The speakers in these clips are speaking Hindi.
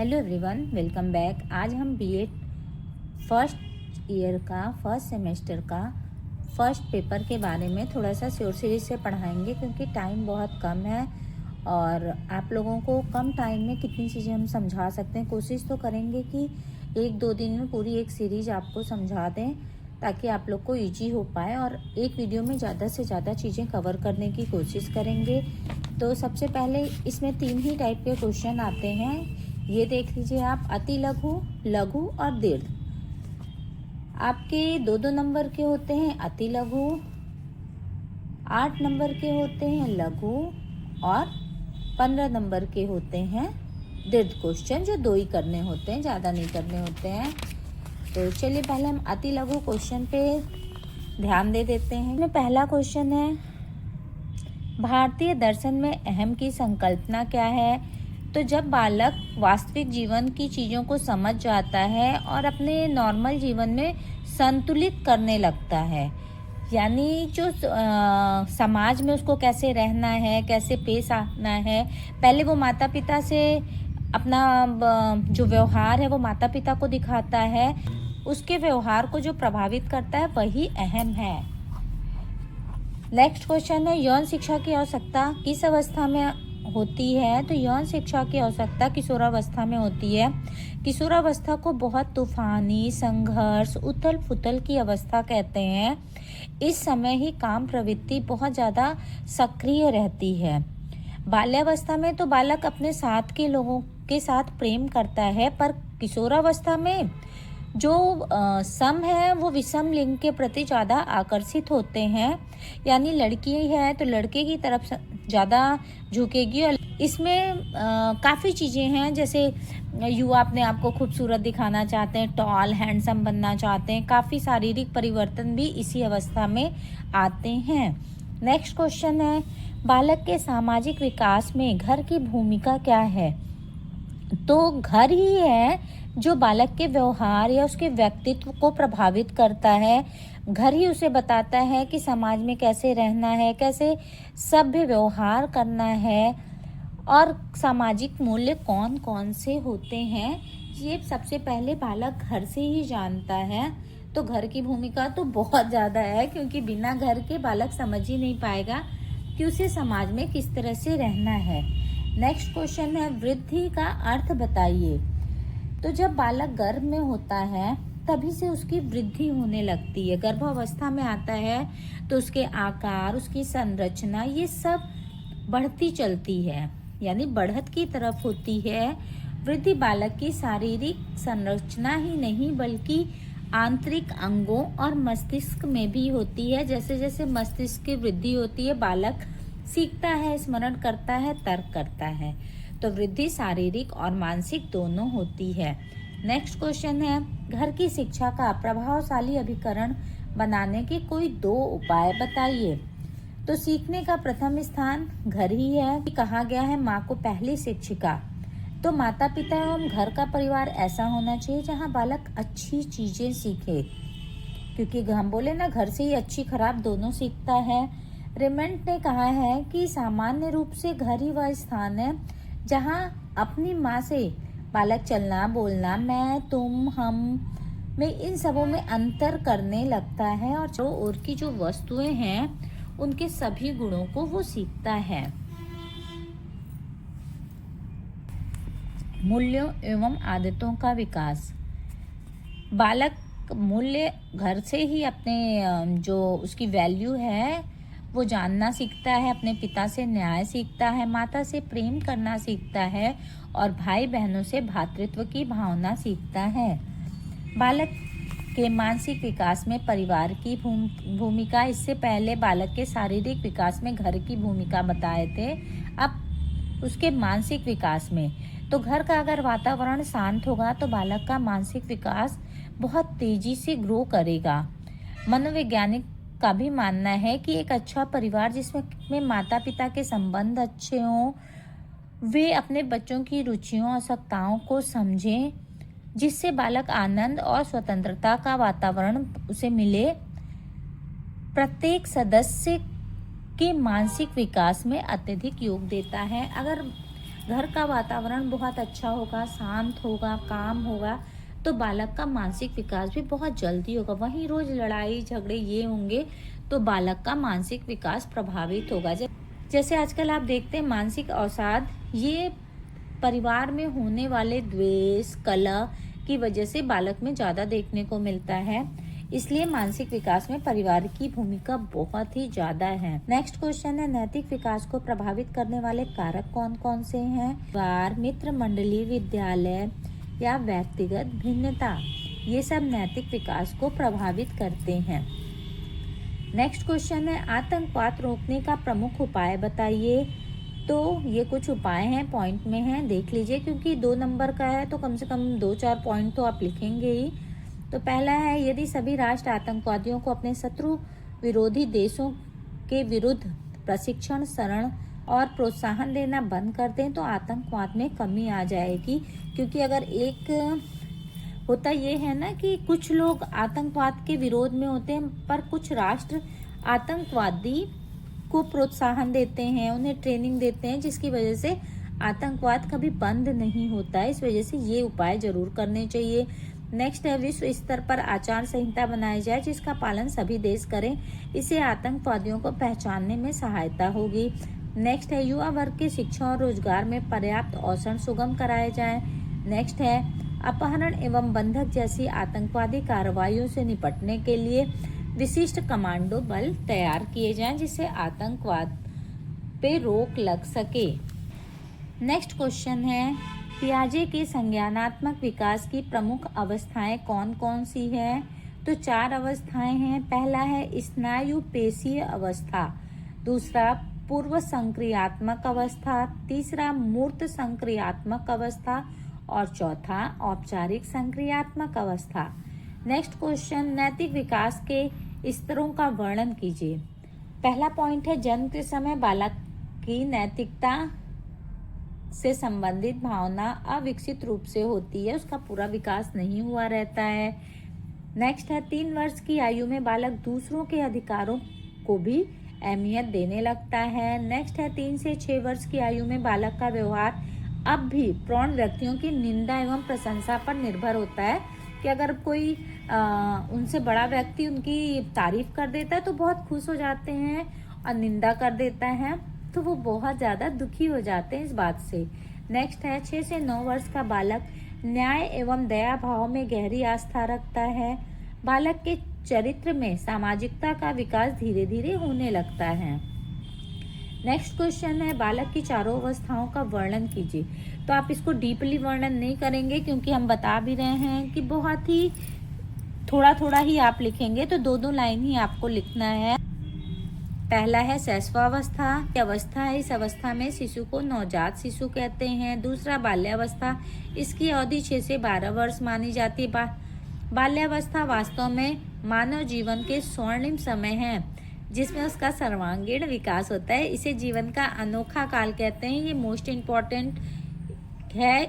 Hello everyone, welcome back. आज हम बीएड फर्स्ट ईयर का फर्स्ट सेमेस्टर का फर्स्ट पेपर के बारे में थोड़ा सा शॉर्ट सीरीज से पढ़ाएंगे, क्योंकि टाइम बहुत कम है और आप लोगों को कम टाइम में कितनी चीज़ें हम समझा सकते हैं। कोशिश तो करेंगे कि 1-2 दिन में पूरी एक सीरीज आपको समझा दें, ताकि आप लोग को ईजी हो पाए और एक वीडियो में ज़्यादा से ज़्यादा चीज़ें कवर करने की कोशिश करेंगे। तो सबसे पहले इसमें 3 ही टाइप के क्वेश्चन आते हैं। ये देख लीजिए आप, अति लघु, लघु और दीर्घ। आपके 2-2 नंबर के होते हैं अति लघु, 8 नंबर के होते हैं लघु और 15 नंबर के होते हैं दीर्घ क्वेश्चन, जो 2 ही करने होते हैं, ज़्यादा नहीं करने होते हैं। तो चलिए पहले हम अति लघु क्वेश्चन पे ध्यान दे देते हैं। इसमें पहला क्वेश्चन है, भारतीय दर्शन में अहम की संकल्पना क्या है? तो जब बालक वास्तविक जीवन की चीज़ों को समझ जाता है और अपने नॉर्मल जीवन में संतुलित करने लगता है, यानी जो समाज में उसको कैसे रहना है, कैसे पेश आना है, पहले वो माता पिता से अपना जो व्यवहार है वो माता पिता को दिखाता है, उसके व्यवहार को जो प्रभावित करता है वही अहम है। नेक्स्ट क्वेश्चन है, यौन शिक्षा की आवश्यकता किस अवस्था में होती है? तो यौन शिक्षा की आवश्यकता किशोरावस्था में होती है। किशोरावस्था को बहुत तूफानी, संघर्ष, उथल पुथल की अवस्था कहते हैं। इस समय ही काम प्रवृत्ति बहुत ज़्यादा सक्रिय रहती है। बाल्यावस्था में तो बालक अपने साथ के लोगों के साथ प्रेम करता है, पर किशोरावस्था में जो सम है वो विषम लिंग के प्रति ज़्यादा आकर्षित होते हैं, यानी लड़की है तो लड़के की तरफ ज़्यादा झुकेगी। और इसमें काफ़ी चीज़ें हैं, जैसे युवा अपने आप को खूबसूरत दिखाना चाहते हैं, टॉल हैंडसम बनना चाहते हैं, काफ़ी शारीरिक परिवर्तन भी इसी अवस्था में आते हैं। नेक्स्ट क्वेश्चन है, बालक के सामाजिक विकास में घर की भूमिका क्या है? तो घर ही है जो बालक के व्यवहार या उसके व्यक्तित्व को प्रभावित करता है। घर ही उसे बताता है कि समाज में कैसे रहना है, कैसे सभ्य व्यवहार करना है और सामाजिक मूल्य कौन कौन से होते हैं, ये सबसे पहले बालक घर से ही जानता है। तो घर की भूमिका तो बहुत ज़्यादा है, क्योंकि बिना घर के बालक समझ ही नहीं पाएगा कि उसे समाज में किस तरह से रहना है। नेक्स्ट क्वेश्चन है, वृद्धि का अर्थ बताइए। तो जब बालक गर्भ में होता है तभी से उसकी वृद्धि होने लगती है। गर्भावस्था में आता है तो उसके आकार, उसकी संरचना, ये सब बढ़ती चलती है, यानी बढ़त की तरफ होती है। वृद्धि बालक की शारीरिक संरचना ही नहीं बल्कि आंतरिक अंगों और मस्तिष्क में भी होती है। जैसे जैसे मस्तिष्क की वृद्धि होती है, बालक सीखता है, स्मरण करता है, तर्क करता है। तो वृद्धि शारीरिक और मानसिक दोनों होती है। नेक्स्ट क्वेश्चन है, घर की शिक्षा का प्रभावशाली अभिकरण बनाने के कोई 2 उपाय बताइए। तो सीखने का प्रथम स्थान घर ही है। कहा गया है माँ को पहली शिक्षिका। तो माता पिता एवं घर का परिवार ऐसा होना चाहिए जहाँ बालक अच्छी चीज़ें सीखे, क्योंकि हम बोले ना, घर से ही अच्छी खराब दोनों सीखता है। रेमंड ने कहा है कि सामान्य रूप से घर ही वह स्थान है जहाँ अपनी माँ से बालक चलना, बोलना, मैं, तुम, हम में, इन सबों में अंतर करने लगता है और जो और की जो वस्तुएं हैं उनके सभी गुणों को वो सीखता है। मूल्यों एवं आदतों का विकास। बालक मूल्य घर से ही अपने जो उसकी वैल्यू है वो जानना सीखता है, अपने पिता से न्याय सीखता है, माता से प्रेम करना सीखता है और भाई बहनों से भ्रातृत्व की भावना सीखता है। बालक के मानसिक विकास में परिवार की भूमिका, इससे पहले बालक के शारीरिक विकास में घर की भूमिका बताए थे, अब उसके मानसिक विकास में। तो घर का अगर वातावरण शांत होगा तो बालक का मानसिक विकास बहुत तेजी से ग्रो करेगा। मनोवैज्ञानिक का भी मानना है कि एक अच्छा परिवार जिसमें माता पिता के संबंध अच्छे हों, वे अपने बच्चों की रुचियों और आवश्यकताओं को समझें, जिससे बालक आनंद और स्वतंत्रता का वातावरण उसे मिले, प्रत्येक सदस्य के मानसिक विकास में अत्यधिक योग देता है। अगर घर का वातावरण बहुत अच्छा होगा, शांत होगा, काम होगा, तो बालक का मानसिक विकास भी बहुत जल्दी होगा। वहीं रोज लड़ाई झगड़े ये होंगे तो बालक का मानसिक विकास प्रभावित होगा। जैसे आजकल आप देखते हैं मानसिक अवसाद, ये परिवार में होने वाले द्वेष, कलह की वजह से बालक में ज़्यादा देखने को मिलता है। इसलिए मानसिक विकास में परिवार की भूमिका बहुत ही ज़्यादा है। नेक्स्ट क्वेश्चन है, नैतिक विकास को प्रभावित करने वाले कारक कौन कौन से हैं? परिवार, मित्र मंडली, विद्यालय या व्यक्तिगत भिन्नता, ये सब नैतिक विकास को प्रभावित करते हैं। नेक्स्ट क्वेश्चन है, आतंकवाद रोकने का प्रमुख उपाय बताइए। तो ये कुछ उपाय हैं, पॉइंट में हैं, देख लीजिए, क्योंकि 2 नंबर का है तो कम से कम 2-4 पॉइंट तो आप लिखेंगे ही। तो पहला है, यदि सभी राष्ट्र आतंकवादियों को अपने शत्रु विरोधी देशों के विरुद्ध प्रशिक्षण, शरण और प्रोत्साहन देना बंद कर दें तो आतंकवाद में कमी आ जाएगी। क्योंकि अगर एक होता ये है ना कि कुछ लोग आतंकवाद के विरोध में होते हैं, पर कुछ राष्ट्र आतंकवादी को प्रोत्साहन देते हैं, उन्हें ट्रेनिंग देते हैं, जिसकी वजह से आतंकवाद कभी बंद नहीं होता है। इस वजह से ये उपाय जरूर करने चाहिए। नेक्स्ट है, विश्व स्तर पर आचार संहिता बनाई जाए जिसका पालन सभी देश करें, इससे आतंकवादियों को पहचानने में सहायता होगी। नेक्स्ट है, युवा वर्ग की शिक्षा और रोजगार में पर्याप्त अवसर सुगम कराए जाएं। नेक्स्ट है, अपहरण एवं बंधक जैसी आतंकवादी कार्रवाइयों से निपटने के लिए विशिष्ट कमांडो बल तैयार किए जाएं जिससे आतंकवाद पे रोक लग सके। नेक्स्ट क्वेश्चन है, पियाजे के संज्ञानात्मक विकास की प्रमुख अवस्थाएं कौन कौन सी है? तो 4 अवस्थाएं हैं। पहला है स्नायु पेशीय अवस्था, दूसरा पूर्व संक्रियात्मक अवस्था, तीसरा मूर्त संक्रियात्मक अवस्था और चौथा औपचारिक संक्रियात्मक अवस्था। नेक्स्ट क्वेश्चन, नैतिक विकास के स्तरों का वर्णन कीजिए। पहला पॉइंट है, जन्म के समय बालक की नैतिकता से संबंधित भावना अविकसित रूप से होती है, उसका पूरा विकास नहीं हुआ रहता है। नेक्स्ट है, 3 वर्ष की आयु में बालक दूसरों के अधिकारों को भी अहमियत देने लगता है। नेक्स्ट है, 3 से 6 वर्ष की आयु में बालक का व्यवहार अब भी प्रौढ़ व्यक्तियों की निंदा एवं प्रशंसा पर निर्भर होता है कि अगर कोई उनसे बड़ा व्यक्ति उनकी तारीफ कर देता है तो बहुत खुश हो जाते हैं, और निंदा कर देता है तो वो बहुत ज़्यादा दुखी हो जाते हैं इस बात से। नेक्स्ट है, 6 से 9 वर्ष का बालक न्याय एवं दया भाव में गहरी आस्था रखता है। बालक के चरित्र में सामाजिकता का विकास धीरे धीरे होने लगता है। नेक्स्ट क्वेश्चन है, बालक की चारों अवस्थाओं का वर्णन कीजिए। तो आप इसको डीपली वर्णन नहीं करेंगे क्योंकि हम बता भी रहे हैं कि बहुत ही थोड़ा थोड़ा ही आप लिखेंगे, तो 2-2 लाइन ही आपको लिखना है। पहला है शैशवावस्था, अवस्था है, इस अवस्था में शिशु को नवजात शिशु कहते हैं। दूसरा बाल्यावस्था, इसकी अवधि 6 से 12 वर्ष मानी जाती है। बाल्यावस्था वास्तव में मानव जीवन के स्वर्णिम समय है जिसमें उसका सर्वांगीण विकास होता है। इसे जीवन का अनोखा काल कहते हैं। ये मोस्ट इम्पॉर्टेंट है,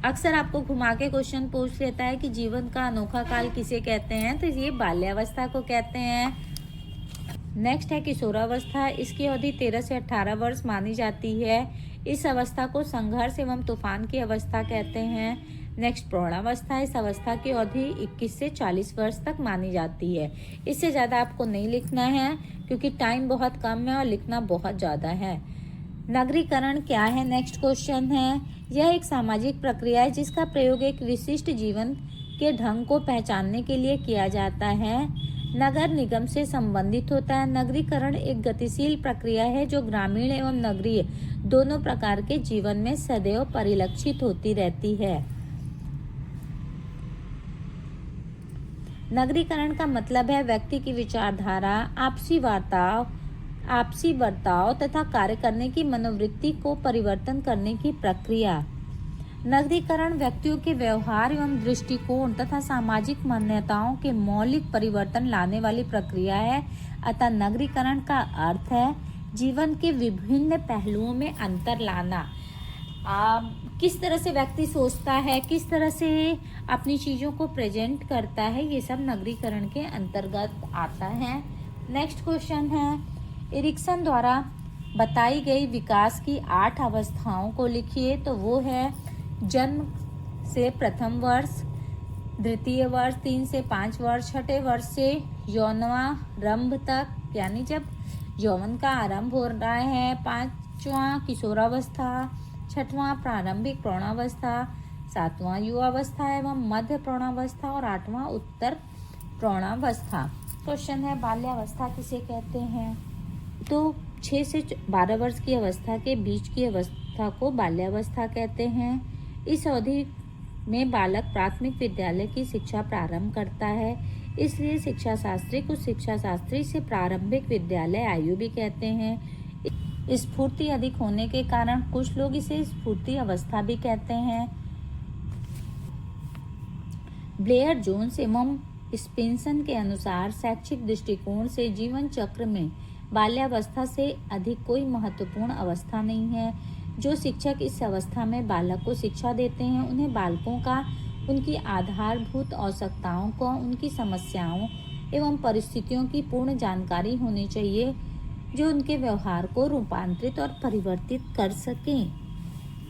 अक्सर आपको घुमा के क्वेश्चन पूछ लेता है कि जीवन का अनोखा काल किसे कहते हैं, तो ये बाल्यावस्था को कहते हैं। नेक्स्ट है किशोरावस्था, इसकी अवधि 13 से 18 वर्ष मानी जाती है। इस अवस्था को संघर्ष एवं तूफान की अवस्था कहते हैं। नेक्स्ट प्रौढ़ावस्था, इस अवस्था की अवधि 21 से 40 वर्ष तक मानी जाती है। इससे ज़्यादा आपको नहीं लिखना है क्योंकि टाइम बहुत कम है और लिखना बहुत ज़्यादा है। नगरीकरण क्या है? नेक्स्ट क्वेश्चन है। यह एक सामाजिक प्रक्रिया है जिसका प्रयोग एक विशिष्ट जीवन के ढंग को पहचानने के लिए किया जाता है। नगर निगम से संबंधित होता है। नगरीकरण एक गतिशील प्रक्रिया है जो ग्रामीण एवं नगरीय दोनों प्रकार के जीवन में सदैव परिलक्षित होती रहती है। नगरीकरण का मतलब है व्यक्ति की विचारधारा, आपसी बर्ताव तथा कार्य करने की मनोवृत्ति को परिवर्तन करने की प्रक्रिया। नगरीकरण व्यक्तियों के व्यवहार एवं दृष्टिकोण तथा सामाजिक मान्यताओं के मौलिक परिवर्तन लाने वाली प्रक्रिया है। अतः नगरीकरण का अर्थ है जीवन के विभिन्न पहलुओं में अंतर लाना। किस तरह से व्यक्ति सोचता है, किस तरह से अपनी चीज़ों को प्रेजेंट करता है, ये सब नगरीकरण के अंतर्गत आता है। नेक्स्ट क्वेश्चन है, एरिक्सन द्वारा बताई गई विकास की 8 अवस्थाओं को लिखिए। तो वो है जन्म से प्रथम वर्ष, द्वितीय वर्ष, 3 से 5 वर्ष, छठे वर्ष से यौवनारंभ तक, यानी जब यौवन का आरंभ हो रहा है, 5वां किशोरावस्था, 6वां प्रारंभिक प्रौढ़ावस्था, 7वां युवावस्था एवं मध्य प्रौढ़ावस्था और 8वां उत्तर प्रौढ़ावस्था। क्वेश्चन है बाल्यावस्था किसे कहते हैं? तो 6 से 12 वर्ष की अवस्था के बीच की अवस्था को बाल्यावस्था कहते हैं। इस अवधि में बालक प्राथमिक विद्यालय की शिक्षा प्रारंभ करता है, इसलिए शिक्षा शास्त्री को शिक्षा शास्त्री से प्रारंभिक विद्यालय आयु भी कहते हैं। स्फूर्ति अधिक होने के कारण कुछ लोग इसे स्फूर्ति अवस्था भी कहते हैं। ब्लेयर जोन्स एवं स्पेंसन के अनुसार शैक्षिक दृष्टिकोण से जीवन चक्र में बाल्यावस्था से अधिक कोई महत्वपूर्ण अवस्था नहीं है। जो शिक्षक इस अवस्था में बालक को शिक्षा देते हैं, उन्हें बालकों का उनकी आधारभूत आवश्यकताओं को, उनकी समस्याओं एवं परिस्थितियों की पूर्ण जानकारी होनी चाहिए, जो उनके व्यवहार को रूपांतरित और परिवर्तित कर सकें।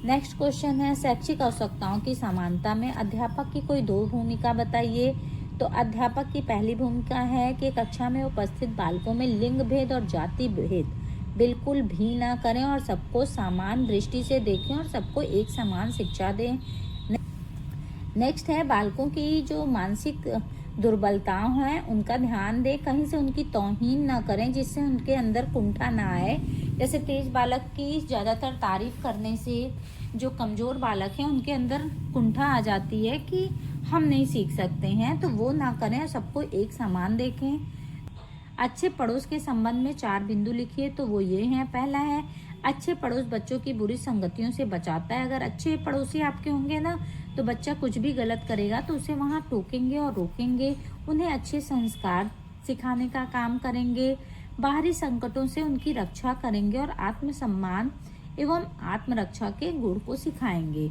नेक्स्ट क्वेश्चन है शैक्षिक आवश्यकताओं की समानता में अध्यापक की कोई 2 भूमिका बताइए। तो अध्यापक की पहली भूमिका है कि कक्षा में उपस्थित बालकों में लिंग भेद और जाति भेद बिल्कुल भी ना करें और सबको समान दृष्टि से देखें और सबको एक समान शिक्षा दें। नेक्स्ट है बालकों की जो मानसिक दुर्बलताएं हैं उनका ध्यान दें, कहीं से उनकी तौहीन ना करें जिससे उनके अंदर कुंठा ना आए। जैसे तेज बालक की ज़्यादातर तारीफ करने से जो कमज़ोर बालक हैं उनके अंदर कुंठा आ जाती है कि हम नहीं सीख सकते हैं, तो वो ना करें और सबको एक समान देखें। अच्छे पड़ोस के संबंध में 4 बिंदु लिखिए। तो वो ये हैं, पहला है अच्छे पड़ोस बच्चों की बुरी संगतियों से बचाता है। अगर अच्छे पड़ोसी आपके होंगे ना तो बच्चा कुछ भी गलत करेगा तो उसे वहाँ टोकेंगे और रोकेंगे, उन्हें अच्छे संस्कार सिखाने का काम करेंगे, बाहरी संकटों से उनकी रक्षा करेंगे और आत्मसम्मान एवं आत्मरक्षा के गुण को सिखाएंगे।